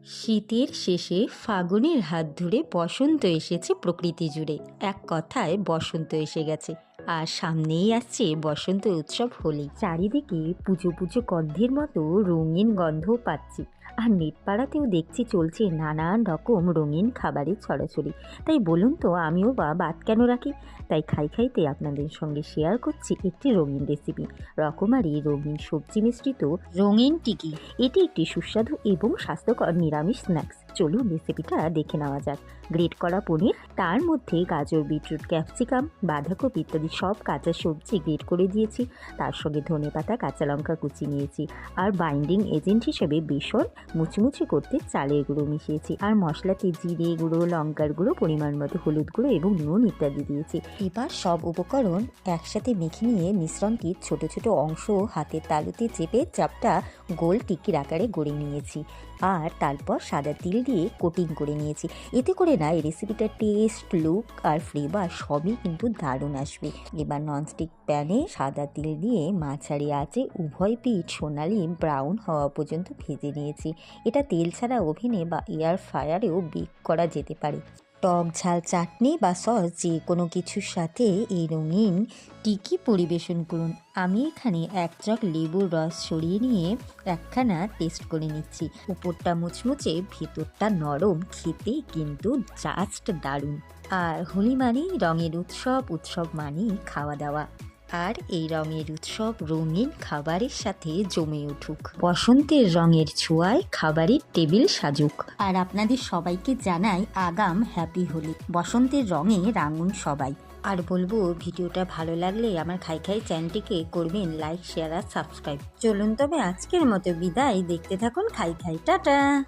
শীতের শেষে ফাগুনের হাত ধরে বসন্ত এসেছে প্রকৃতি জুড়ে। এক কথায় বসন্ত এসে গেছে। আর সামনেই আসছে বসন্ত উৎসব হোলি। চারিদিকে পুজো পুজো গন্ধের মতো রঙিন গন্ধ পাচ্ছি। আর নেটপাড়াতেও দেখছি চলছে নানান রকম রঙিন খাবারের ছড়াছড়ি। তাই বলুন তো আমিও বা বাদ কেন রাখি। তাই খাইতে আপনাদের সঙ্গে শেয়ার করছি একটি রঙিন রেসিপি। রকমারি রঙিন সবজি মিশ্রিত রঙিন টিকি। এটি একটি সুস্বাদু এবং স্বাস্থ্যকর নিরামিষ স্ন্যাক্স। চলুন রেসিপিটা দেখে নেওয়া যাক। গ্রেট করা পনির, তার মধ্যে গাজর, বিটরুট, ক্যাপসিকাম, বাঁধাকপি ইত্যাদি সব কাঁচা সবজি গ্রেট করে দিয়েছি। তার সঙ্গে ধনেপাতা, কাঁচা লঙ্কা কুচি নিয়েছি। আর বাইন্ডিং এজেন্ট হিসেবে বেসন মুচমুচে করতে চালের গুঁড়ো মিশিয়েছি। আর মশলাতে জিরে গুঁড়ো, লঙ্কার গুঁড়ো, পরিমাণ মতো হলুদ গুঁড়ো এবং নুন ইত্যাদি দিয়েছি। এবার সব উপকরণ একসাথে মেখে নিয়ে মিশ্রণটির ছোট ছোট অংশ হাতের তালুতে চেপে চাপটা গোল টিকির আকারে গড়ে নিয়েছি। আর তারপর সাদা তিল দিয়ে কোটিং করে নিয়েছি। এতে করে না এই রেসিপিটার টেস্ট, লুক আর ফ্লেভার সবই কিন্তু দারুণ আসবে। এবার ননস্টিক প্যানে সাদা তিল দিয়ে মাঝারি আঁচে উভয় পিঠ সোনালি ব্রাউন হওয়া পর্যন্ত ভেজে নিয়েছি। এটা তেল ছাড়া ওভেনে বা এয়ার ফ্রায়ারেও বেক করা যেতে পারে। টক ঝাল চাটনি বা সস যে কোনো কিছুর সাথে এই রঙিন টিকি পরিবেশন করুন। আমি এখানে এক চক লেবুর রস সরিয়ে নিয়ে একখানা টেস্ট করে নিচ্ছি। উপরটা মুচমুচে, ভেতরটা নরম, খেতে কিন্তু জাস্ট দারুণ। আর হোলি মানেই রঙের উৎসব, উৎসব মানেই খাওয়া দাওয়া। আর এই রঙের উৎসব রঙিন খাবারের সাথে জমে উঠুক। বসন্তের রঙের ছোঁয়ায় খাবারের টেবিল সাজুক। আর আপনাদের সবাইকে জানাই আগাম হ্যাপি হোলি। বসন্তের রঙে রাঙুন সবাই। আর বলবো, ভিডিওটা ভালো লাগলে আমার খাই চ্যানেলটিকে করবেন লাইক, শেয়ার আর সাবস্ক্রাইব। চলুন তবে আজকের মতো বিদায়। দেখতে থাকুন খাই। টাটা।